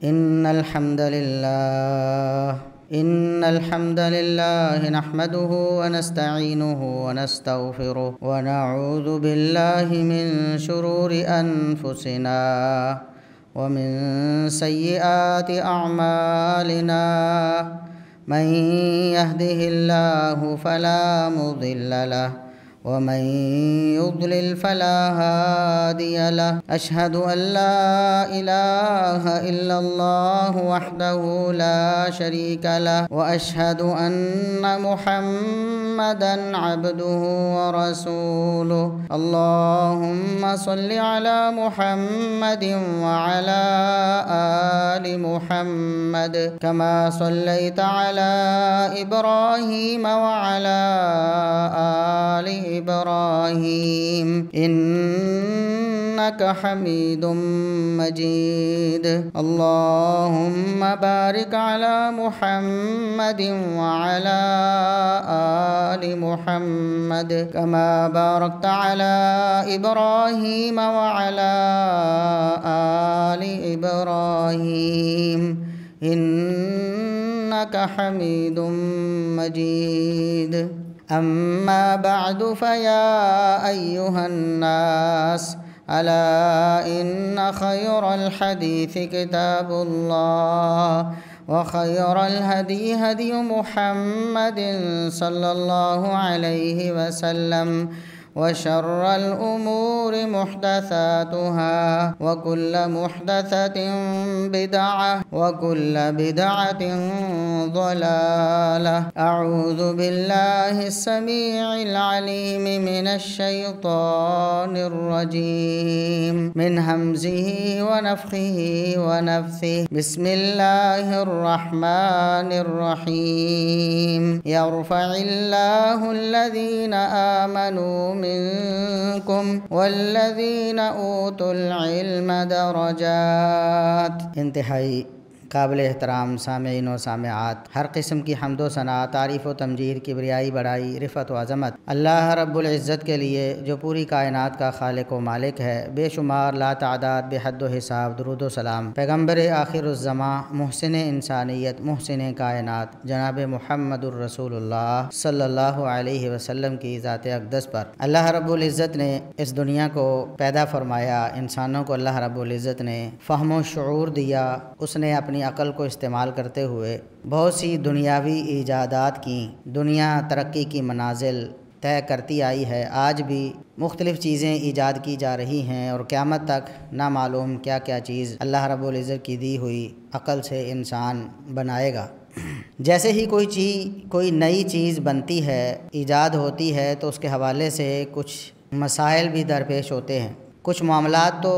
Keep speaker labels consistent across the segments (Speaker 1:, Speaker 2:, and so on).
Speaker 1: إن الحمد لله نحمده ونستعينه ونستغفره ونعوذ بالله من شرور أنفسنا ومن سيئات أعمالنا من يهده الله فلا مضل له ومن يضلل فلا هادي له. أشهد أن لا إله إلا الله وحده لا شريك له وأشهد أن محمدا عبده ورسوله. اللهم صل على محمد وعلى آل محمد كما صليت على إبراهيم وعلى آل إبراهيم إنك حميد مجيد. اللهم بارك على محمد وعلى آل محمد كما باركت على إبراهيم وعلى آل إبراهيم إنك حميد مجيد. أما بعد فيا أيها الناس ألا إن خير الحديث كتاب الله وخير الهدي هدي محمد صلى الله عليه وسلم وشر الأمور محدثاتها وكل محدثة بدعة وكل بدعة ضلالة. أعوذ بالله السميع العليم من الشيطان الرجيم من همزه ونفخه ونفثه. بسم الله الرحمن الرحيم. يرفع الله الذين آمنوا منكم والذین اوتوا العلم درجات. انتہائی قابل احترام سامعین و سامعات، ہر قسم کی حمد و ثنا، تعریف و تمجید، کبریائی، بڑائی، رفعت و عظمت اللہ رب العزت کے لیے جو پوری کائنات کا خالق و مالک ہے. بے شمار لا تعداد بے حد و حساب درود و سلام پیغمبر آخر الزماں، محسن انسانیت، محسن کائنات جناب محمد الرسول اللہ صلی اللہ علیہ وسلم کی ذات اقدس پر. اللہ رب العزت نے اس دنیا کو پیدا فرمایا، انسانوں کو اللہ رب العزت نے فہم و شعور دیا. اس نے اپنی عقل کو استعمال کرتے ہوئے بہت سی دنیاوی ایجادات کی، دنیا ترقی کی منازل طے کرتی آئی ہے. آج بھی مختلف چیزیں ایجاد کی جا رہی ہیں اور قیامت تک نہ معلوم کیا کیا چیز اللہ رب العزت کی دی ہوئی عقل سے انسان بنائے گا. جیسے ہی کوئی نئی چیز بنتی ہے، ایجاد ہوتی ہے، تو اس کے حوالے سے کچھ مسائل بھی درپیش ہوتے ہیں. کچھ معاملات تو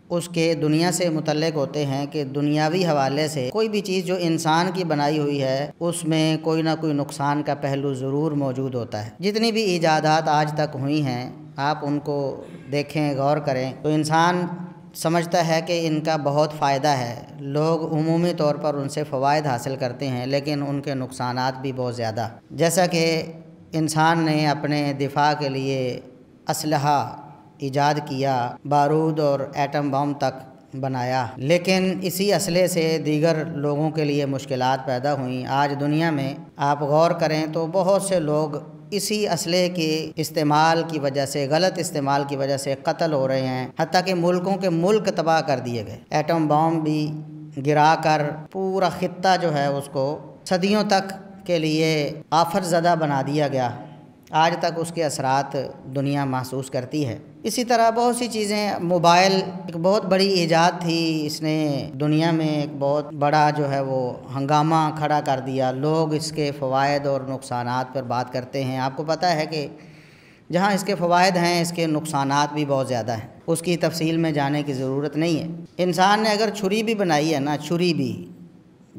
Speaker 1: اس کے دنیا سے متعلق ہوتے ہیں کہ دنیاوی حوالے سے کوئی بھی چیز جو انسان کی بنائی ہوئی ہے اس میں کوئی نہ کوئی نقصان کا پہلو ضرور موجود ہوتا ہے. جتنی بھی ایجادات آج تک ہوئی ہیں آپ ان کو دیکھیں، غور کریں تو انسان سمجھتا ہے کہ ان کا بہت فائدہ ہے. لوگ عمومی طور پر ان سے فوائد حاصل کرتے ہیں لیکن ان کے نقصانات بھی بہت زیادہ. جیسا کہ انسان نے اپنے دفاع کے لیے اسلحہ ایجاد کیا، بارود اور ایٹم بم تک بنایا، لیکن اسی اسلحے سے دیگر لوگوں کے لیے مشکلات پیدا ہوئیں. آج دنیا میں آپ غور کریں تو بہت سے لوگ اسی اسلحے کے استعمال کی وجہ سے، غلط استعمال کی وجہ سے قتل ہو رہے ہیں، حتیٰ کہ ملکوں کے ملک تباہ کر دیے گئے. ایٹم بم بھی گرا کر پورا خطہ جو ہے اس کو صدیوں تک کے لیے آفت زدہ بنا دیا گیا. آج تک اس کے اثرات دنیا محسوس کرتی ہے. اسی طرح بہت سی چیزیں، موبائل ایک بہت بڑی ایجاد تھی، اس نے دنیا میں ایک بہت بڑا جو ہے وہ ہنگامہ کھڑا کر دیا. لوگ اس کے فوائد اور نقصانات پر بات کرتے ہیں. آپ کو پتہ ہے کہ جہاں اس کے فوائد ہیں اس کے نقصانات بھی بہت زیادہ ہیں. اس کی تفصیل میں جانے کی ضرورت نہیں ہے. انسان نے اگر چھری بھی بنائی ہے نا، چھری بھی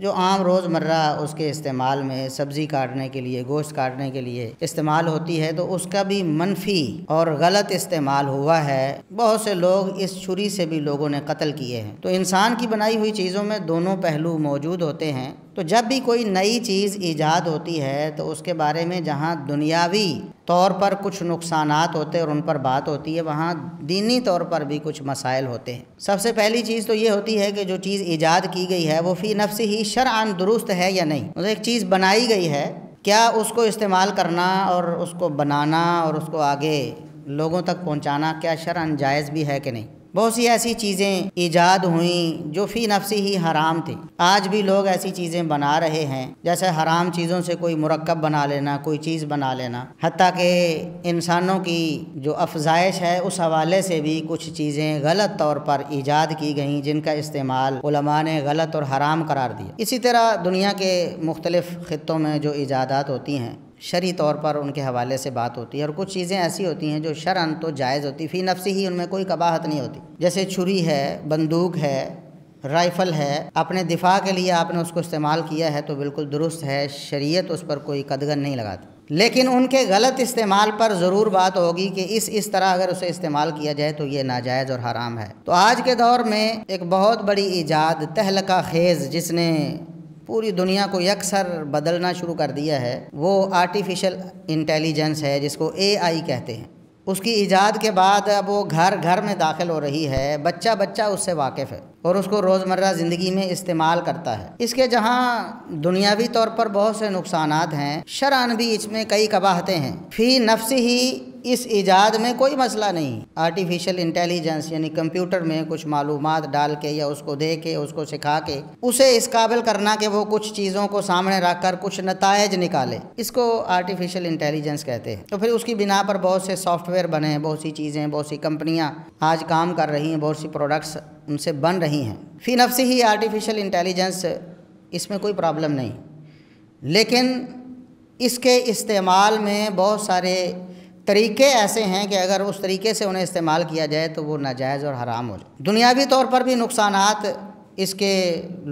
Speaker 1: جو عام روز مرہ اس کے استعمال میں سبزی کاٹنے کے لیے، گوشت کاٹنے کے لیے استعمال ہوتی ہے، تو اس کا بھی منفی اور غلط استعمال ہوا ہے. بہت سے لوگ اس چھری سے بھی لوگوں نے قتل کیے ہیں. تو انسان کی بنائی ہوئی چیزوں میں دونوں پہلو موجود ہوتے ہیں. تو جب بھی کوئی نئی چیز ایجاد ہوتی ہے تو اس کے بارے میں جہاں دنیاوی طور پر کچھ نقصانات ہوتے ہیں اور ان پر بات ہوتی ہے، وہاں دینی طور پر بھی کچھ مسائل ہوتے ہیں۔ سب سے پہلی چیز تو یہ ہوتی ہے کہ جو چیز ایجاد کی گئی ہے وہ فی نفس ہی شرعاً درست ہے یا نہیں۔ مطلب ایک چیز بنائی گئی ہے، کیا اس کو استعمال کرنا اور اس کو بنانا اور اس کو آگے لوگوں تک پہنچانا کیا شرعاً جائز بھی ہے کہ نہیں۔ بہت سی ایسی چیزیں ایجاد ہوئیں جو فی نفسی ہی حرام تھیں، آج بھی لوگ ایسی چیزیں بنا رہے ہیں، جیسے حرام چیزوں سے کوئی مرکب بنا لینا، کوئی چیز بنا لینا، حتیٰ کہ انسانوں کی جو افزائش ہے اس حوالے سے بھی کچھ چیزیں غلط طور پر ایجاد کی گئیں جن کا استعمال علماء نے غلط اور حرام قرار دیا۔ اسی طرح دنیا کے مختلف خطوں میں جو ایجادات ہوتی ہیں شرعی طور پر ان کے حوالے سے بات ہوتی ہے، اور کچھ چیزیں ایسی ہوتی ہیں جو شرعاً تو جائز ہوتی، فی نفسی ہی ان میں کوئی قباحت نہیں ہوتی، جیسے چھری ہے، بندوق ہے، رائفل ہے، اپنے دفاع کے لیے آپ نے اس کو استعمال کیا ہے تو بالکل درست ہے، شریعت اس پر کوئی قدغن نہیں لگاتی، لیکن ان کے غلط استعمال پر ضرور بات ہوگی کہ اس طرح اگر اسے استعمال کیا جائے تو یہ ناجائز اور حرام ہے۔ تو آج کے دور میں ایک بہت بڑی ایجاد تہلکہ خیز جس نے پوری دنیا کو یکسر بدلنا شروع کر دیا ہے وہ آرٹیفیشل انٹیلیجنس ہے، جس کو AI کہتے ہیں۔ اس کی ایجاد کے بعد اب وہ گھر گھر میں داخل ہو رہی ہے، بچہ بچہ اس سے واقف ہے اور اس کو روزمرہ زندگی میں استعمال کرتا ہے۔ اس کے جہاں دنیاوی طور پر بہت سے نقصانات ہیں، شرعاً بھی اس میں کئی قباحتیں ہیں۔ فی نفس ہی اس ایجاد میں کوئی مسئلہ نہیں، آرٹیفیشل انٹیلیجنس یعنی کمپیوٹر میں کچھ معلومات ڈال کے یا اس کو دے کے اس کو سکھا کے اسے اس قابل کرنا کہ وہ کچھ چیزوں کو سامنے رکھ کر کچھ نتائج نکالے، اس کو آرٹیفیشل انٹیلیجنس کہتے ہیں۔ تو پھر اس کی بنا پر بہت سے سافٹ ویئر بنے ہیں، بہت سی چیزیں، بہت سی کمپنیاں آج کام کر رہی ہیں، بہت سی پروڈکٹس ان سے بن رہی ہیں۔ فی نفس ہی آرٹیفیشل انٹیلیجنس اس میں کوئی پرابلم نہیں، لیکن اس کے استعمال میں بہت سارے طریقے ایسے ہیں کہ اگر اس طریقے سے انہیں استعمال کیا جائے تو وہ ناجائز اور حرام ہو جائے۔ دنیاوی طور پر بھی نقصانات اس کے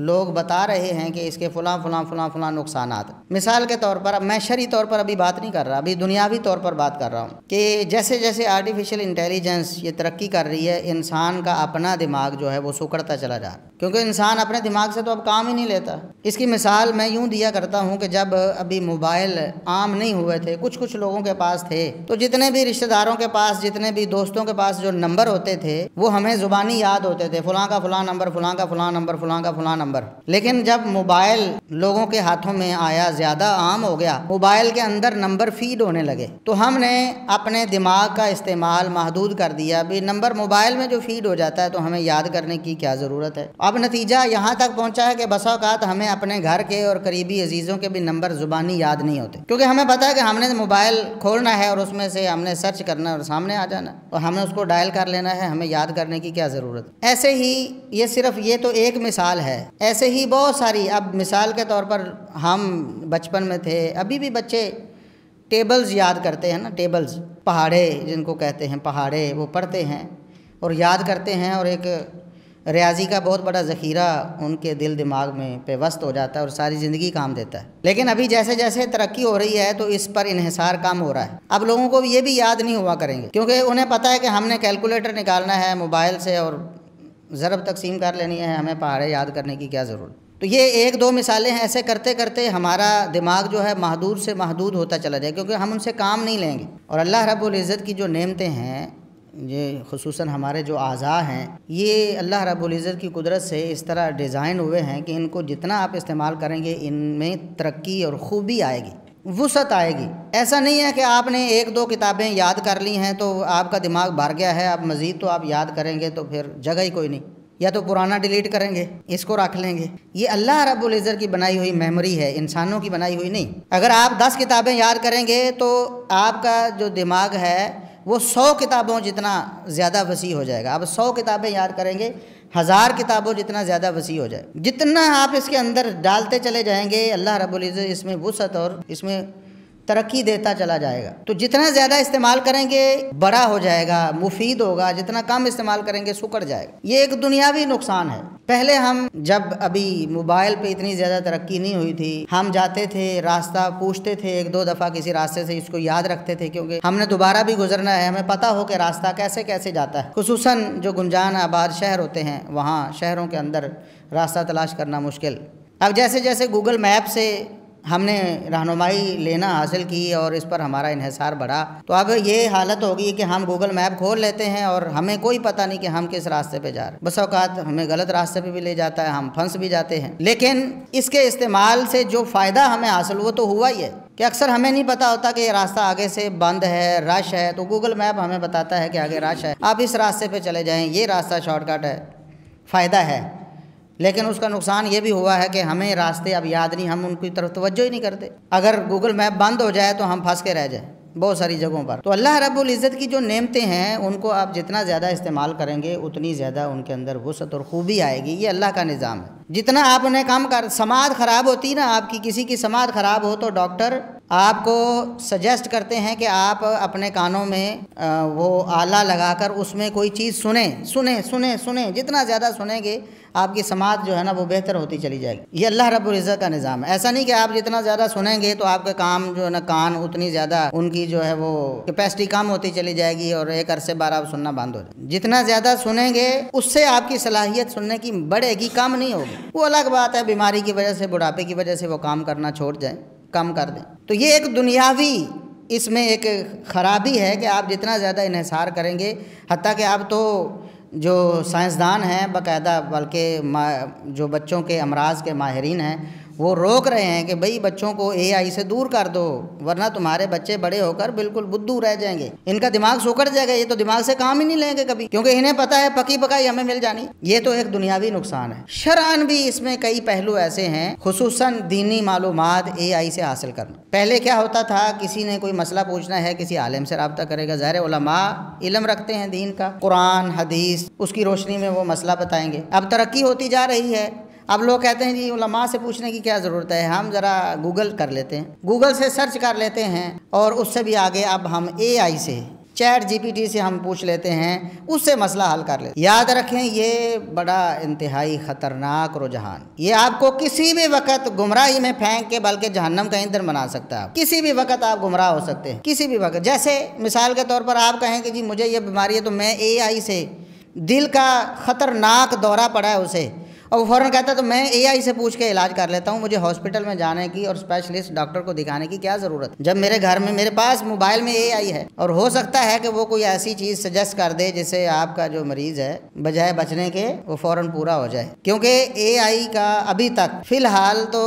Speaker 1: لوگ بتا رہے ہیں کہ اس کے فلاں نقصانات، مثال کے طور پر اب میں شرعی طور پر ابھی بات نہیں کر رہا، ابھی دنیاوی طور پر بات کر رہا ہوں کہ جیسے جیسے آرٹیفیشل انٹیلیجنس یہ ترقی کر رہی ہے، انسان کا اپنا دماغ جو ہے وہ سکڑتا چلا جا رہا ہے، کیونکہ انسان اپنے دماغ سے تو اب کام ہی نہیں لیتا۔ اس کی مثال میں یوں دیا کرتا ہوں کہ جب ابھی موبائل عام نہیں ہوئے تھے، کچھ لوگوں کے پاس تھے، تو جتنے بھی رشتہ داروں کے پاس، جتنے بھی دوستوں کے پاس جو نمبر ہوتے تھے وہ ہمیں زبانی یاد ہوتے تھے، فلاں کا فلاں نمبر، فلاں کا فلاں نمبر، فلاں کا فلاں نمبر۔ لیکن جب موبائل لوگوں کے ہاتھوں میں آیا، زیادہ عام ہو گیا، موبائل کے اندر نمبر فیڈ ہونے لگے، تو ہم نے اپنے دماغ کا استعمال محدود کر دیا۔ بھی نمبر موبائل میں جو فیڈ ہو جاتا ہے تو ہمیں یاد کرنے کی کیا ضرورت ہے۔ اب نتیجہ یہاں تک پہنچا ہے کہ بسا اوقات ہمیں اپنے گھر کے اور قریبی عزیزوں کے بھی نمبر زبانی یاد نہیں ہوتے، کیونکہ ہمیں پتہ ہے کہ ہم نے موبائل کھولنا ہے اور اس میں سے ہم نے سرچ کرنا ہے اور سامنے آ جانا ہے اور ہمیں اس کو ڈائل کر لینا ہے، ہمیں یاد کرنے کی کیا ضرورت۔ ایسے ہی یہ صرف یہ تو ایک مثال ہے، ایسے ہی بہت ساری۔ اب مثال کے طور پر ہم بچپن میں تھے، ابھی بھی بچے ٹیبلز یاد کرتے ہیں نا، ٹیبلز، پہاڑے جن کو کہتے ہیں، پہاڑے وہ پڑھتے ہیں اور یاد کرتے ہیں، اور ایک ریاضی کا بہت بڑا ذخیرہ ان کے دل دماغ میں پیوست ہو جاتا ہے اور ساری زندگی کام دیتا ہے۔ لیکن ابھی جیسے جیسے ترقی ہو رہی ہے تو اس پر انحصار کم ہو رہا ہے، اب لوگوں کو یہ بھی یاد نہیں ہوا کریں گے، کیونکہ انہیں پتہ ہے کہ ہم نے کیلکولیٹر نکالنا ہے موبائل سے اور ضرب تقسیم کر لینی ہے، ہمیں پہاڑے یاد کرنے کی کیا ضرورت۔ تو یہ ایک دو مثالیں ہیں، ایسے کرتے کرتے ہمارا دماغ جو ہے محدود سے محدود ہوتا چلا جائے، کیونکہ ہم ان سے کام نہیں لیں گے۔ اور اللہ رب العزت کی جو نعمتیں ہیں، یہ خصوصاً ہمارے جو اعضاء ہیں، یہ اللہ رب العزت کی قدرت سے اس طرح ڈیزائن ہوئے ہیں کہ ان کو جتنا آپ استعمال کریں گے ان میں ترقی اور خوبی آئے گی، وسعت آئے گی۔ ایسا نہیں ہے کہ آپ نے ایک دو کتابیں یاد کر لی ہیں تو آپ کا دماغ بھر گیا ہے، اب مزید تو آپ یاد کریں گے تو پھر جگہ ہی کوئی نہیں، یا تو پرانا ڈیلیٹ کریں گے، اس کو رکھ لیں گے۔ یہ اللہ رب العزت کی بنائی ہوئی میموری ہے، انسانوں کی بنائی ہوئی نہیں۔ اگر آپ 10 کتابیں یاد کریں گے تو آپ کا جو دماغ ہے وہ 100 کتابوں جتنا زیادہ وسیع ہو جائے گا۔ اب 100 کتابیں یاد کریں گے، 1000 کتابوں جتنا زیادہ وسیع ہو جائے، جتنا آپ اس کے اندر ڈالتے چلے جائیں گے اللہ رب العزت اس میں وسعت اور اس میں ترقی دیتا چلا جائے گا۔ تو جتنا زیادہ استعمال کریں گے بڑا ہو جائے گا، مفید ہوگا، جتنا کم استعمال کریں گے سکڑ جائے گا۔ یہ ایک دنیاوی نقصان ہے۔ پہلے ہم جب ابھی موبائل پہ اتنی زیادہ ترقی نہیں ہوئی تھی، ہم جاتے تھے راستہ پوچھتے تھے ایک دو دفعہ کسی راستے سے، اس کو یاد رکھتے تھے کیونکہ ہم نے دوبارہ بھی گزرنا ہے، ہمیں پتہ ہو کہ راستہ کیسے کیسے جاتا ہے۔ خصوصاً جو گنجان آباد شہر ہوتے ہیں، وہاں شہروں کے اندر راستہ تلاش کرنا مشکل۔ اب جیسے جیسے گوگل میپ سے ہم نے رہنمائی لینا حاصل کی اور اس پر ہمارا انحصار بڑھا، تو اب یہ حالت ہوگی کہ ہم گوگل میپ کھول لیتے ہیں اور ہمیں کوئی پتہ نہیں کہ ہم کس راستے پہ جا رہے ہیں۔ بس اوقات ہمیں غلط راستے پہ بھی لے جاتا ہے، ہم پھنس بھی جاتے ہیں۔ لیکن اس کے استعمال سے جو فائدہ ہمیں حاصل ہوا تو ہوا ہی ہے کہ اکثر ہمیں نہیں پتہ ہوتا کہ یہ راستہ آگے سے بند ہے، رش ہے، تو گوگل میپ ہمیں بتاتا ہے کہ آگے رش ہے، آپ اس راستے پہ چلے جائیں، یہ راستہ شارٹ کٹ ہے، فائدہ ہے۔ لیکن اس کا نقصان یہ بھی ہوا ہے کہ ہمیں راستے اب یاد نہیں، ہم ان کی طرف توجہ ہی نہیں کرتے۔ اگر گوگل میپ بند ہو جائے تو ہم پھنس کے رہ جائیں بہت ساری جگہوں پر۔ تو اللہ رب العزت کی جو نعمتیں ہیں ان کو آپ جتنا زیادہ استعمال کریں گے اتنی زیادہ ان کے اندر وسعت اور خوبی آئے گی۔ یہ اللہ کا نظام ہے۔ جتنا آپ نے کم سماعت خراب ہوتی نا آپ کی، کسی کی سماعت خراب ہو تو ڈاکٹر آپ کو سجیسٹ کرتے ہیں کہ آپ اپنے کانوں میں وہ آلہ لگا کر اس میں کوئی چیز سنیں۔ جتنا زیادہ سنیں گے آپ کی سماعت جو ہے نا وہ بہتر ہوتی چلی جائے گی۔ یہ اللہ رب العزت کا نظام ہے۔ ایسا نہیں کہ آپ جتنا زیادہ سنیں گے تو آپ کے کام جو ہے نا کان اتنی زیادہ ان کی جو ہے وہ کیپیسٹی کم ہوتی چلی جائے گی اور ایک عرصے بعد آپ سننا بند ہو جائے۔ جتنا زیادہ سنیں گے اس سے آپ کی صلاحیت سننے کی بڑھے گی، کم نہیں ہوگی۔ وہ الگ بات ہے بیماری کی وجہ سے، بڑھاپے کی وجہ سے وہ کام کرنا چھوڑ جائیں، کم کر دیں۔ تو یہ ایک دنیاوی اس میں ایک خرابی ہے کہ آپ جتنا زیادہ انحصار کریں گے، حتیٰ کہ اب تو جو سائنسدان ہیں باقاعدہ، بلکہ جو بچوں کے امراض کے ماہرین ہیں وہ روک رہے ہیں کہ بھئی بچوں کو اے آئی سے دور کر دو، ورنہ تمہارے بچے بڑے ہو کر بالکل بدھو رہ جائیں گے، ان کا دماغ سوکڑ جائے گا، یہ تو دماغ سے کام ہی نہیں لیں گے کبھی، کیونکہ انہیں پتہ ہے پکی پکائی ہمیں مل جانی۔ یہ تو ایک دنیاوی نقصان ہے۔ شرعاً بھی اس میں کئی پہلو ایسے ہیں، خصوصاً دینی معلومات اے آئی سے حاصل کرنا۔ پہلے کیا ہوتا تھا، کسی نے کوئی مسئلہ پوچھنا ہے کسی عالم سے رابطہ کرے گا، ظاہر علماء علم رکھتے ہیں دین کا، قرآن حدیث، اس کی روشنی میں وہ مسئلہ بتائیں گے۔ اب ترقی ہوتی جا رہی ہے، اب لوگ کہتے ہیں جی علماء سے پوچھنے کی کیا ضرورت ہے، ہم ذرا گوگل کر لیتے ہیں، گوگل سے سرچ کر لیتے ہیں، اور اس سے بھی آگے اب ہم اے آئی سے، چیٹ جی پی ٹی سے ہم پوچھ لیتے ہیں، اس سے مسئلہ حل کر لیتے ہیں۔ یاد رکھیں یہ بڑا انتہائی خطرناک رجحان، یہ آپ کو کسی بھی وقت گمراہی میں پھینک کے بلکہ جہنم کا ایندھن بنا سکتا ہے۔ کسی بھی وقت آپ گمراہ ہو سکتے ہیں، کسی بھی وقت۔ جیسے مثال کے طور پر آپ کہیں کہ جی مجھے یہ بیماری ہے تو میں اے آئی سے، دل کا خطرناک دورہ پڑا ہے اسے، اور وہ فوراً کہتا ہے تو میں اے آئی سے پوچھ کے علاج کر لیتا ہوں، مجھے ہاسپٹل میں جانے کی اور اسپیشلسٹ ڈاکٹر کو دکھانے کی کیا ضرورت، جب میرے گھر میں میرے پاس موبائل میں اے آئی ہے، اور ہو سکتا ہے کہ وہ کوئی ایسی چیز سجیسٹ کر دے جس سے آپ کا جو مریض ہے بجائے بچنے کے وہ فوراً پورا ہو جائے۔ کیونکہ اے آئی کا ابھی تک فی الحال تو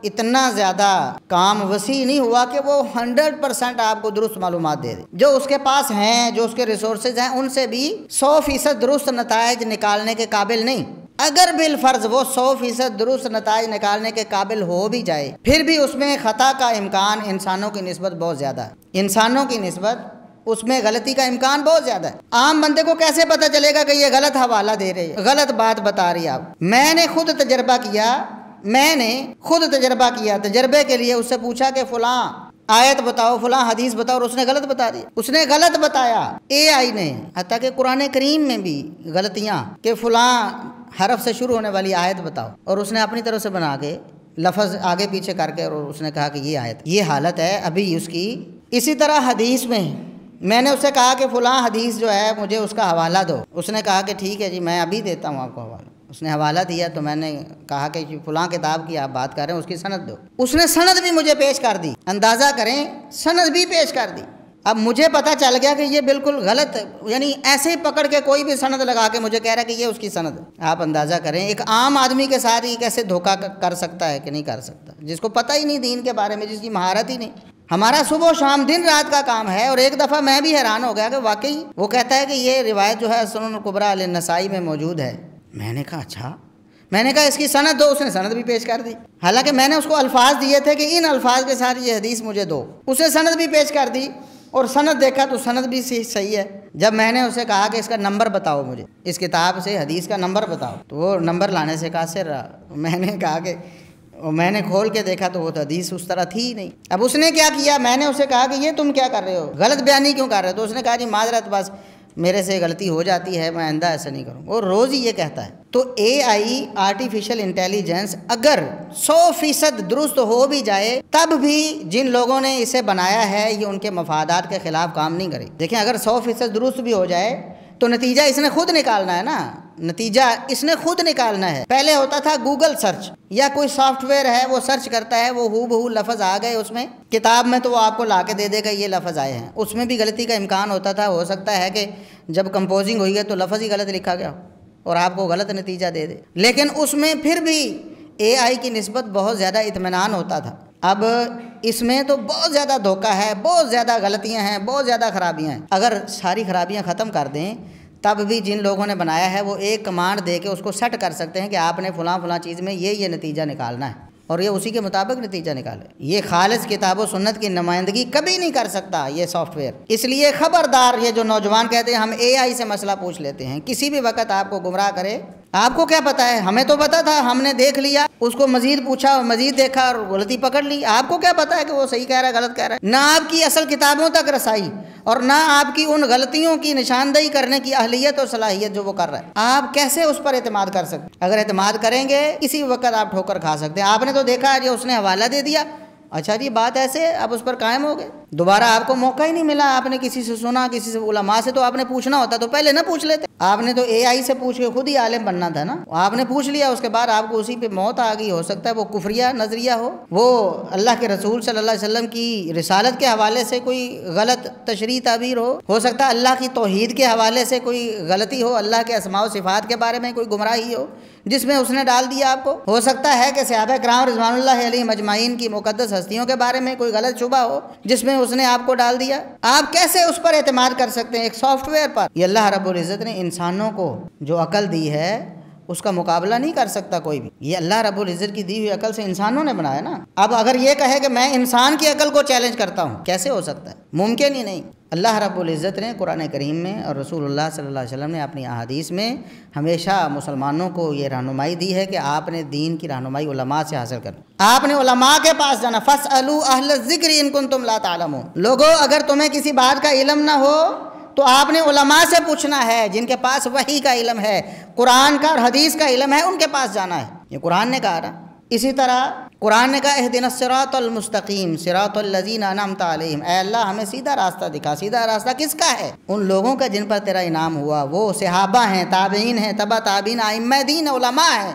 Speaker 1: اتنا زیادہ کام وسیع نہیں ہوا کہ وہ 100% آپ کو درست معلومات دے دے۔ جو اس کے پاس ہیں، جو اس کے ریسورسز ہیں، ان سے بھی 100% درست نتائج نکالنے کے قابل نہیں۔ اگر بالفرض وہ 100% درست نتائج نکالنے کے قابل ہو بھی جائے، پھر بھی اس میں خطا کا امکان انسانوں کی نسبت بہت زیادہ ہے۔ انسانوں کی نسبت اس میں غلطی کا امکان بہت زیادہ ہے۔ عام بندے کو کیسے پتہ چلے گا کہ یہ غلط حوالہ دے رہے ہیں، غلط بات بتا رہی ہے آپ؟ میں نے خود تجربہ کیا، تجربے کے لیے اس سے پوچھا کہ فلاں آیت بتاؤ، فلاں حدیث بتاؤ، اور اس نے غلط بتا دی، اس نے غلط بتایا اے آئی نے۔ حتیٰ کہ قرآن کریم میں بھی غلطیاں کہ فلاں حرف سے شروع ہونے والی آیت بتاؤ، اور اس نے اپنی طرف سے بنا کے لفظ آگے پیچھے کر کے، اور اس نے کہا کہ یہ آیت، یہ حالت ہے ابھی اس کی۔ اسی طرح حدیث میں نے اس سے کہا کہ فلاں حدیث جو ہے مجھے اس کا حوالہ دو، اس نے کہا کہ ٹھیک ہے جی میں ابھی دیتا ہوں آپ کو حوالہ۔ اس نے حوالہ دیا تو میں نے کہا کہ فلاں کتاب کی آپ بات کر رہے ہیں، اس کی سند دو۔ اس نے سند بھی مجھے پیش کر دی، اندازہ کریں سند بھی پیش کر دی۔ اب مجھے پتہ چل گیا کہ یہ بالکل غلط ہے، یعنی ایسے ہی پکڑ کے کوئی بھی سند لگا کے مجھے کہہ رہا ہے کہ یہ اس کی سند ہے۔ آپ اندازہ کریں ایک عام آدمی کے ساتھ یہ کیسے دھوکہ کر سکتا ہے کہ نہیں کر سکتا، جس کو پتہ ہی نہیں دین کے بارے میں، جس کی مہارت ہی نہیں۔ ہمارا صبح و شام دن رات کا کام ہے، اور ایک دفعہ میں بھی حیران ہو گیا کہ واقعی وہ کہتا ہے کہ یہ روایت جو ہے سنن الکبریٰ للنسائی میں موجود ہے۔ میں نے کہا اچھا، میں نے کہا اس کی سند دو، اس نے سند بھی پیش کر دی، حالانکہ میں نے اس کو الفاظ دیے تھے کہ ان الفاظ کے ساتھ یہ حدیث مجھے دو، اس نے سند بھی پیش کر دی، اور سند دیکھا تو سند بھی صحیح ہے۔ جب میں نے اسے کہا کہ اس کا نمبر بتاؤ، مجھے اس کتاب سے حدیث کا نمبر بتاؤ، تو وہ نمبر لانے سے قاصر رہا۔ میں نے کہا کہ میں نے کھول کے دیکھا تو وہ حدیث اس طرح تھی ہی نہیں۔ اب اس نے کیا کیا، میں نے اسے کہا کہ یہ تم کیا کر رہے ہو، غلط بیانی کیوں کر رہے ہو؟ تو اس نے کہا جی معذرت، بس میرے سے غلطی ہو جاتی ہے، میں آئندہ ایسا نہیں کروں۔ وہ روز ہی یہ کہتا ہے۔ تو اے آئی آرٹیفیشل انٹیلیجنس اگر 100% درست ہو بھی جائے، تب بھی جن لوگوں نے اسے بنایا ہے یہ ان کے مفادات کے خلاف کام نہیں کرے۔ دیکھیں اگر 100% درست بھی ہو جائے تو نتیجہ اس نے خود نکالنا ہے نا، نتیجہ اس نے خود نکالنا ہے۔ پہلے ہوتا تھا گوگل سرچ یا کوئی سافٹ ویئر ہے وہ سرچ کرتا ہے، وہ ہو بہو لفظ آ گئے اس میں کتاب میں تو وہ آپ کو لا کے دے دے گا یہ لفظ آئے ہیں۔ اس میں بھی غلطی کا امکان ہوتا تھا، ہو سکتا ہے کہ جب کمپوزنگ ہوئی ہے تو لفظ ہی غلط لکھا گیا اور آپ کو غلط نتیجہ دے دے، لیکن اس میں پھر بھی اے آئی کی نسبت بہت زیادہ اطمینان ہوتا تھا۔ اب اس میں تو بہت زیادہ دھوکہ ہے، بہت زیادہ غلطیاں ہیں، بہت زیادہ خرابیاں ہیں۔ اگر ساری خرابیاں ختم کر دیں تب بھی جن لوگوں نے بنایا ہے وہ ایک کمانڈ دے کے اس کو سیٹ کر سکتے ہیں کہ آپ نے فلاں چیز میں یہ نتیجہ نکالنا ہے اور یہ اسی کے مطابق نتیجہ نکالے۔ یہ خالص کتاب و سنت کی نمائندگی کبھی نہیں کر سکتا یہ سافٹ ویئر۔ اس لیے خبردار، یہ جو نوجوان کہتے ہیں ہم اے آئی سے مسئلہ پوچھ لیتے ہیں، کسی بھی وقت آپ کو گمراہ کرے، آپ کو کیا پتا ہے؟ ہمیں تو پتا تھا، ہم نے دیکھ لیا، اس کو مزید پوچھا، مزید دیکھا اور غلطی پکڑ لی۔ آپ کو کیا پتا ہے کہ وہ صحیح کہہ رہا ہے غلط کہہ رہا ہے؟ نہ آپ کی اصل کتابوں تک رسائی اور نہ آپ کی ان غلطیوں کی نشاندہی کرنے کی اہلیت اور صلاحیت جو وہ کر رہا ہے۔ آپ کیسے اس پر اعتماد کر سکتے؟ اگر اعتماد کریں گے کسی وقت آپ ٹھوکر کھا سکتے ہیں۔ آپ نے تو دیکھا جی اس نے حوالہ دے دیا، اچھا جی بات ایسے، اب اس پر قائم ہو گئے، دوبارہ آپ کو موقع ہی نہیں ملا، آپ نے کسی سے سنا، کسی سے علماء سے تو آپ نے پوچھنا ہوتا تو پہلے نہ پوچھ لیتے، آپ نے تو اے آئی سے پوچھ کے خود ہی عالم بننا تھا نا، آپ نے پوچھ لیا، اس کے بعد آپ کو اسی پہ موت آ گئی۔ ہو سکتا ہے وہ کفریہ نظریہ ہو، وہ اللہ کے رسول صلی اللہ علیہ وسلم کی رسالت کے حوالے سے کوئی غلط تشریح تعبیر ہو سکتا ہے اللہ کی توحید کے حوالے سے کوئی غلطی ہو، اللہ کے اسماء و صفات کے بارے میں کوئی گمراہی ہو جس میں اس نے ڈال دیا آپ کو، ہو سکتا ہے کہ صحابہ کرام رضوان اللہ علیہم اجمعین کی مقدس ہستیوں کے بارے میں کوئی غلط شبہ ہو جس میں اس نے آپ کو ڈال دیا۔ آپ کیسے اس پر اعتماد کر سکتے ہیں ایک سافٹ ویئر پر؟ یہ اللہ رب العزت نے انسانوں کو جو عقل دی ہے اس کا مقابلہ نہیں کر سکتا کوئی بھی، یہ اللہ رب العزت کی دی ہوئی عقل سے انسانوں نے بنایا نا۔ اب اگر یہ کہے کہ میں انسان کی عقل کو چیلنج کرتا ہوں، کیسے ہو سکتا ہے؟ ممکن ہی نہیں۔ اللہ رب العزت نے قرآن کریم میں اور رسول اللہ صلی اللہ علیہ وسلم نے اپنی احادیث میں ہمیشہ مسلمانوں کو یہ رہنمائی دی ہے کہ آپ نے دین کی رہنمائی علماء سے حاصل کرنی، آپ نے علماء کے پاس جانا، فَاسْأَلُوا أَهْلَ الذِّكْرِ إِن كُنتُمْ لَا تَعْلَمُونَ۔ لوگوں اگر تمہیں کسی بات کا علم نہ ہو تو آپ نے علماء سے پوچھنا ہے، جن کے پاس وحی کا علم ہے، قرآن کا اور حدیث کا علم ہے، ان کے پاس جانا ہے۔ یہ قرآن نے کہا نا۔ اسی طرح قرآن نے کہا اہدنا الصراط المستقیم صراط الذین انعمت علیہم، اے اللہ ہمیں سیدھا راستہ دکھا۔ سیدھا راستہ کس کا ہے؟ ان لوگوں کا جن پر تیرا انعام ہوا، وہ صحابہ ہیں، تابعین ہیں، تبع تابعین، ائمہ دین، علماء ہیں،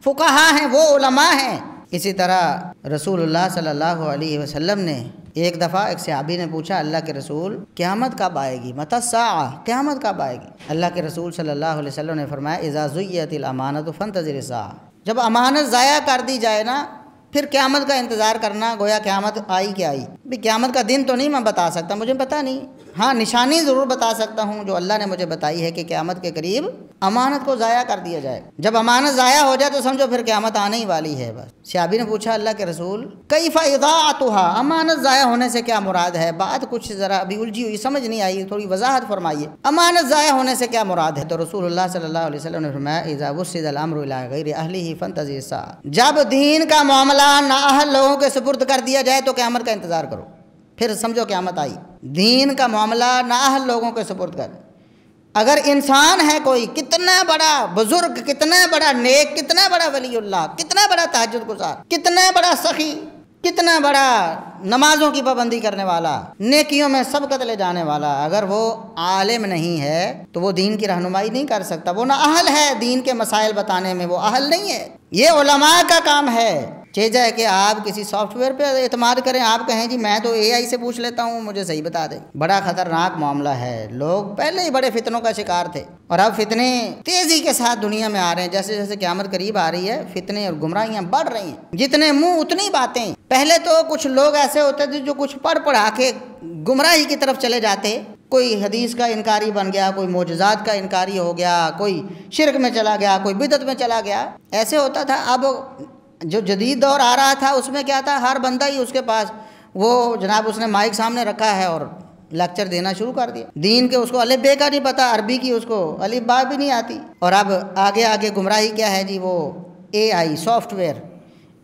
Speaker 1: فقہاء ہیں، وہ علماء ہیں۔ اسی طرح رسول اللہ صلی اللہ علیہ وسلم نے ایک دفعہ ایک صحابی نے پوچھا اللہ کے رسول قیامت کب آئے گی؟ متی الساعہ، قیامت کب آئے گی؟ اللہ کے رسول صلی اللہ علیہ وسلم نے فرمایا اذا ضیعت الامانۃ فانتظر الساعہ، جب امانت ضائع کر دی جائے نا پھر قیامت کا انتظار کرنا، گویا قیامت آئی کہ آئی۔ بھی قیامت کا دن تو نہیں میں بتا سکتا، مجھے پتہ نہیں، ہاں نشانی ضرور بتا سکتا ہوں جو اللہ نے مجھے بتائی ہے کہ قیامت کے قریب امانت کو ضائع کر دیا جائے۔ جب امانت ضائع ہو جائے تو سمجھو پھر قیامت آنے ہی والی ہے بس۔ صحابی نے پوچھا اللہ کے رسول کیف اضاعتها، امانت ضائع ہونے سے کیا مراد ہے؟ بات کچھ ذرا ابھی الجھی ہوئی، سمجھ نہیں آئی، تھوڑی وضاحت فرمائیے، امانت ضائع ہونے سے کیا مراد ہے؟ تو رسول اللہ صلی اللہ علیہ وسلم نے فرمایا اذا وسد الامر الى غیر اہلہ فانتظر الساعہ، جب دین کا معاملہ نااہل لوگوں کے سپرد کر دیا جائے تو قیامت کا انتظار کرو، پھر سمجھو قیامت آئی۔ دین کا معاملہ نااہل لوگوں کے سپرد کر، اگر انسان ہے کوئی کتنا بڑا بزرگ، کتنا بڑا نیک، کتنا بڑا ولی اللہ، کتنا بڑا تہجد گزار، کتنا بڑا سخی، کتنا بڑا نمازوں کی پابندی کرنے والا، نیکیوں میں سبقت لے جانے والا، اگر وہ عالم نہیں ہے تو وہ دین کی رہنمائی نہیں کر سکتا، وہ نااہل ہے دین کے مسائل بتانے میں، وہ اہل نہیں ہے۔ یہ علماء کا کام ہے۔ چیزا ہے کہ آپ کسی سافٹ ویئر پہ اعتماد کریں، آپ کہیں جی میں تو اے آئی سے پوچھ لیتا ہوں مجھے صحیح بتا دے، بڑا خطرناک معاملہ ہے۔ لوگ پہلے ہی بڑے فتنوں کا شکار تھے اور اب فتنے تیزی کے ساتھ دنیا میں آ رہے ہیں، جیسے جیسے قیامت قریب آ رہی ہے فتنے اور گمراہیاں بڑھ رہی ہیں، جتنے منہ اتنی باتیں۔ پہلے تو کچھ لوگ ایسے ہوتے تھے جو کچھ پڑھا کے گمراہی کی طرف چلے جاتے، کوئی حدیث کا انکاری بن گیا، کوئی معجزات کا انکاری ہو گیا، کوئی شرک میں چلا گیا، کوئی بدعت میں چلا گیا، ایسے ہوتا تھا۔ اب جو جدید دور آ رہا تھا اس میں کیا تھا، ہر بندہ ہی اس کے پاس وہ جناب اس نے مائک سامنے رکھا ہے اور لیکچر دینا شروع کر دیا، دین کے اس کو الف بے کا نہیں پتہ، عربی کی اس کو الف با بھی نہیں آتی۔ اور اب آگے آگے گمراہی کیا ہے جی، وہ اے آئی سافٹ ویئر،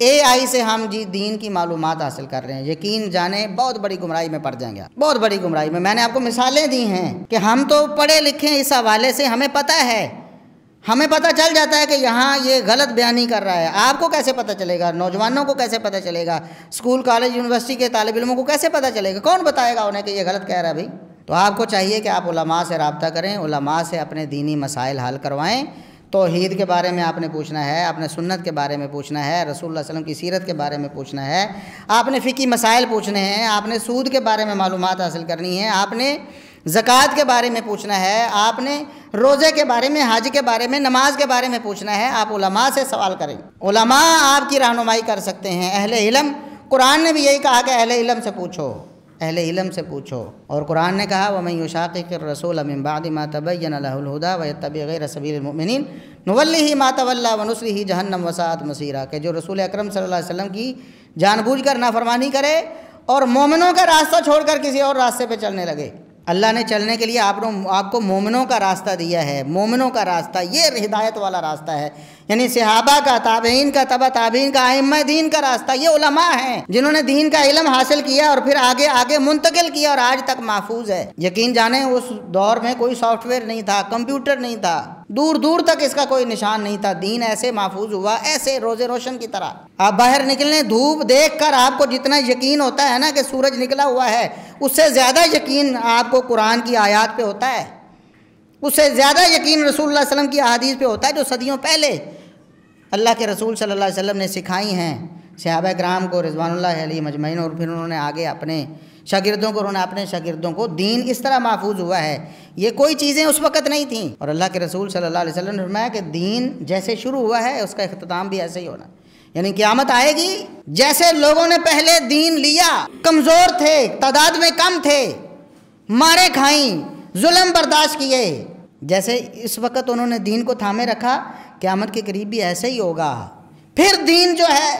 Speaker 1: اے آئی سے ہم جی دین کی معلومات حاصل کر رہے ہیں، یقین جانیں بہت بڑی گمراہی میں پڑ جائیں گے، بہت بڑی گمراہی میں۔ میں نے آپ کو مثالیں دی ہیں کہ ہم تو پڑھے لکھے اس حوالے سے ہمیں پتہ ہے، ہمیں پتہ چل جاتا ہے کہ یہاں یہ غلط بیانی کر رہا ہے۔ آپ کو کیسے پتہ چلے گا؟ نوجوانوں کو کیسے پتہ چلے گا؟ اسکول کالج یونیورسٹی کے طالب علموں کو کیسے پتہ چلے گا؟ کون بتائے گا انہیں کہ یہ غلط کہہ رہا ہے بھائی؟ تو آپ کو چاہیے کہ آپ علماء سے رابطہ کریں، علماء سے اپنے دینی مسائل حل کروائیں، توحید کے بارے میں آپ نے پوچھنا ہے، آپ نے سنت کے بارے میں پوچھنا ہے، رسول اللہ صلی اللہ علیہ وسلم کی سیرت کے بارے میں پوچھنا ہے، آپ نے فقہی مسائل پوچھنے ہیں، آپ نے سود کے بارے میں معلومات حاصل کرنی ہے، آپ نے زکوٰۃ کے بارے میں پوچھنا ہے، آپ نے روزے کے بارے میں، حج کے بارے میں، نماز کے بارے میں پوچھنا ہے۔ آپ علماء سے سوال کریں، علماء آپ کی رہنمائی کر سکتے ہیں، اہل علم۔ قرآن نے بھی یہی کہا کہ اہل علم سے پوچھو، اہل علم سے پوچھو، اور قرآن نے کہا وَمَن يُشَاقِقِ الرَّسُولَ مِن بَعْدِ مَا تَبَيَّنَ لَهُ الْهُدَىٰ وَيَتَّبِعْ غَيْرَ سَبِيلِ الْمُؤْمِنِينَ نُوَلِّهِ مَا تَوَلَّىٰ وَنُصْلِهِ جَهَنَّمَ وَسَاءَتْ مَصِيرًا، کہ جو رسول اکرم صلی اللہ علیہ وسلم کی جان بوجھ کر نافرمانی کرے اور مومنوں کا راستہ چھوڑ کر کسی اور راستے پہ چلنے لگے۔ اللہ نے چلنے کے لیے آپ کو مومنوں کا راستہ دیا ہے، مومنوں کا راستہ، یہ ہدایت والا راستہ ہے، یعنی صحابہ کا، تابعین کا، تبع تابعین کا، ائمہ دین کا راستہ۔ یہ علماء ہیں جنہوں نے دین کا علم حاصل کیا اور پھر آگے منتقل کیا اور آج تک محفوظ ہے۔ یقین جانیں اس دور میں کوئی سافٹ ویئر نہیں تھا، کمپیوٹر نہیں تھا، دور دور تک اس کا کوئی نشان نہیں تھا، دین ایسے محفوظ ہوا، ایسے روزے روشن کی طرح۔ آپ باہر نکلنے، دھوپ دیکھ کر آپ کو جتنا یقین ہوتا ہے نا کہ سورج نکلا ہوا ہے، اس سے زیادہ یقین آپ کو قرآن کی آیات پہ ہوتا ہے، اس سے زیادہ یقین رسول اللہ صلی اللہ علیہ وسلم کی احادیث پہ ہوتا ہے جو صدیوں پہلے اللہ کے رسول صلی اللہ علیہ وسلم نے سکھائی ہیں صحابہ کرام کو رضوان اللہ علیہم اجمعین، اور پھر انہوں نے آگے اپنے شاگردوں کو دین اس طرح محفوظ ہوا ہے۔ یہ کوئی چیزیں اس وقت نہیں تھیں، اور اللہ کے رسول صلی اللہ علیہ وسلم نے فرمایا کہ دین جیسے شروع ہوا ہے اس کا اختتام بھی ایسے ہی ہونا، یعنی قیامت آئے گی جیسے لوگوں نے پہلے دین لیا، کمزور تھے، تعداد میں کم تھے، مارے کھائیں، ظلم برداشت کیے، جیسے اس وقت انہوں نے دین کو تھامے رکھا، قیامت کے قریب بھی ایسے ہی ہوگا۔ پھر دین جو ہے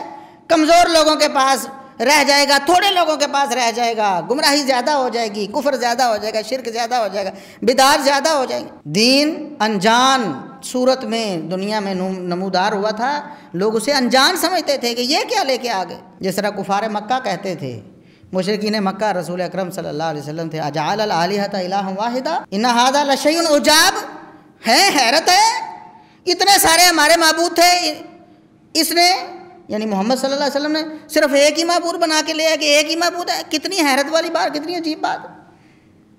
Speaker 1: کمزور لوگوں کے پاس رہ جائے گا، تھوڑے لوگوں کے پاس رہ جائے گا، گمراہی زیادہ ہو جائے گی، کفر زیادہ ہو جائے گا، شرک زیادہ ہو جائے گا، بدعات زیادہ ہو جائیں گے۔ دین انجان صورت میں دنیا میں نمودار ہوا تھا، لوگ اسے انجان سمجھتے تھے کہ یہ کیا لے کے آگے، جس طرح کفار مکہ کہتے تھے، مشرکین مکہ رسول اکرم صلی اللہ علیہ وسلم تھے، اجعل الآلہۃ الہا واحدا ان ھذا لشیء عجاب، ہے حیرت ہے، اتنے سارے ہمارے معبود تھے، اس نے یعنی محمد صلی اللہ علیہ وسلم نے صرف ایک ہی معبود بنا کے لیا کہ ایک ہی معبود ہے، کتنی حیرت والی بات، کتنی عجیب بات۔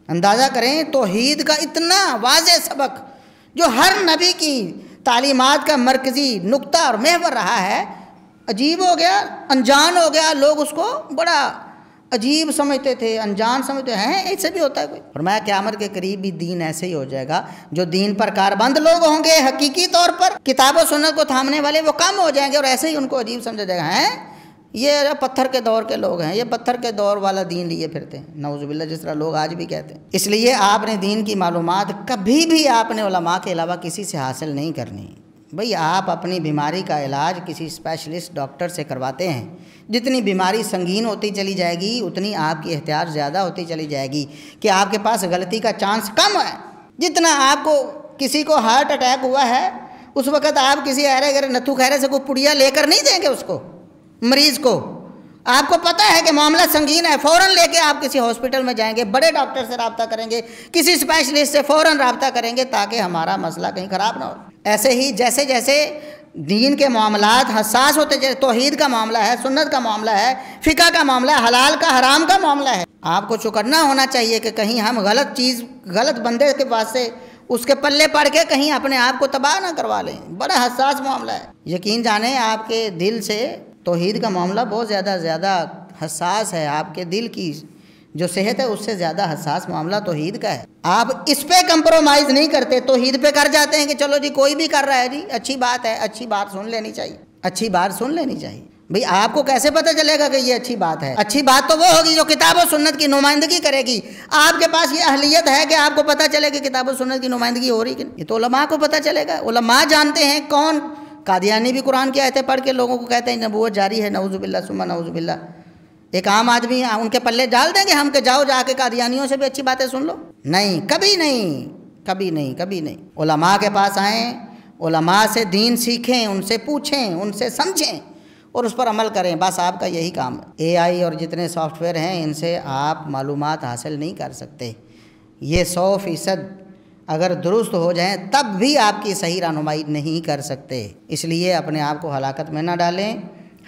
Speaker 1: اندازہ کریں توحید کا اتنا واضح سبق جو ہر نبی کی تعلیمات کا مرکزی نقطہ اور محور رہا ہے، عجیب ہو گیا، انجان ہو گیا، لوگ اس کو بڑا عجیب سمجھتے تھے، انجان سمجھتے ہیں، ایسے بھی ہوتا ہے کوئی؟ فرمایا قیامت کے قریب بھی دین ایسے ہی ہو جائے گا، جو دین پر کاربند لوگ ہوں گے حقیقی طور پر کتاب و سنت کو تھامنے والے، وہ کم ہو جائیں گے، اور ایسے ہی ان کو عجیب سمجھا جائے گا، ہیں یہ پتھر کے دور کے لوگ ہیں، یہ پتھر کے دور والا دین لیے پھرتے ہیں، نعوذ باللہ، جس طرح لوگ آج بھی کہتے ہیں۔ اس لیے آپ نے دین کی معلومات کبھی بھی آپ نے علماء کے علاوہ کسی سے حاصل نہیں کرنی۔ بھئی آپ اپنی بیماری کا علاج کسی اسپیشلسٹ ڈاکٹر سے کرواتے ہیں، جتنی بیماری سنگین ہوتی چلی جائے گی اتنی آپ کی احتیاط زیادہ ہوتی چلی جائے گی کہ آپ کے پاس غلطی کا چانس کم ہے۔ جتنا آپ کو کسی کو ہارٹ اٹیک ہوا ہے اس وقت آپ کسی ارے گرے نتھو خیرے سے کوئی پڑیا لے کر نہیں دیں گے اس کو، مریض کو، آپ کو پتہ ہے کہ معاملہ سنگین ہے، فوراً لے کے آپ کسی ہاسپٹل میں جائیں گے، بڑے ڈاکٹر سے رابطہ کریں گے، کسی اسپیشلسٹ سے فوراً رابطہ کریں گے تاکہ ہمارا مسئلہ کہیں خراب نہ ہو۔ ایسے ہی جیسے جیسے دین کے معاملات حساس ہوتے جائے، توحید کا معاملہ ہے، سنت کا معاملہ ہے، فقہ کا معاملہ ہے، حلال کا حرام کا معاملہ ہے، آپ کو چوکنا ہونا چاہیے کہ کہیں ہم غلط چیز غلط بندے کے پاس سے اس کے پلے پڑ کے کہیں اپنے آپ کو تباہ نہ کروا لیں۔ بڑا حساس معاملہ ہے، یقین جانیں آپ کے دل سے توحید کا معاملہ بہت زیادہ حساس ہے، آپ کے دل کی جو صحت ہے اس سے زیادہ حساس معاملہ توحید کا ہے۔ آپ اس پہ کمپرومائز نہیں کرتے، توحید پہ کر جاتے ہیں کہ چلو جی کوئی بھی کر رہا ہے جی، اچھی بات ہے، اچھی بات سن لینی چاہیے، اچھی بات سن لینی چاہیے۔ بھئی آپ کو کیسے پتہ چلے گا کہ یہ اچھی بات ہے؟ اچھی بات تو وہ ہوگی جو کتاب و سنت کی نمائندگی کرے گی۔ آپ کے پاس یہ اہلیت ہے کہ آپ کو پتہ چلے کہ کتاب و سنت کی نمائندگی ہو رہی کہ نہیں؟ یہ تو علماء کو پتہ چلے گا، علماء جانتے ہیں کون۔ قادیانی بھی قرآن کی آیتیں پڑھ کے لوگوں کو کہتے ہیں نبوت جاری ہے، نعوذ باللہ ثم نعوذ باللہ۔ ایک عام آدمی ان کے پلے ڈال دیں گے ہم کہ جاؤ جا کے قادیانیوں سے بھی اچھی باتیں سن لو؟ نہیں، کبھی نہیں، کبھی نہیں، کبھی نہیں۔ علماء کے پاس آئیں، علماء سے دین سیکھیں، ان سے پوچھیں، ان سے سمجھیں اور اس پر عمل کریں، بس آپ کا یہی کام ہے۔ اے آئی اور جتنے سافٹ ویئر ہیں ان سے آپ معلومات حاصل نہیں کر سکتے، یہ 100% اگر درست ہو جائیں تب بھی آپ کی صحیح رہنمائی نہیں کر سکتے۔ اس لیے اپنے آپ کو ہلاکت میں نہ ڈالیں،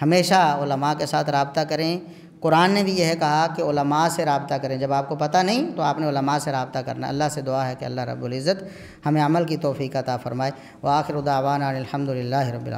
Speaker 1: ہمیشہ علماء کے ساتھ رابطہ کریں، قرآن نے بھی یہ کہا کہ علماء سے رابطہ کریں، جب آپ کو پتہ نہیں تو آپ نے علماء سے رابطہ کرنا۔ اللہ سے دعا ہے کہ اللہ رب العزت ہمیں عمل کی توفیق عطا فرمائے۔ وآخر دعوانا الحمد للہ رب العالمین۔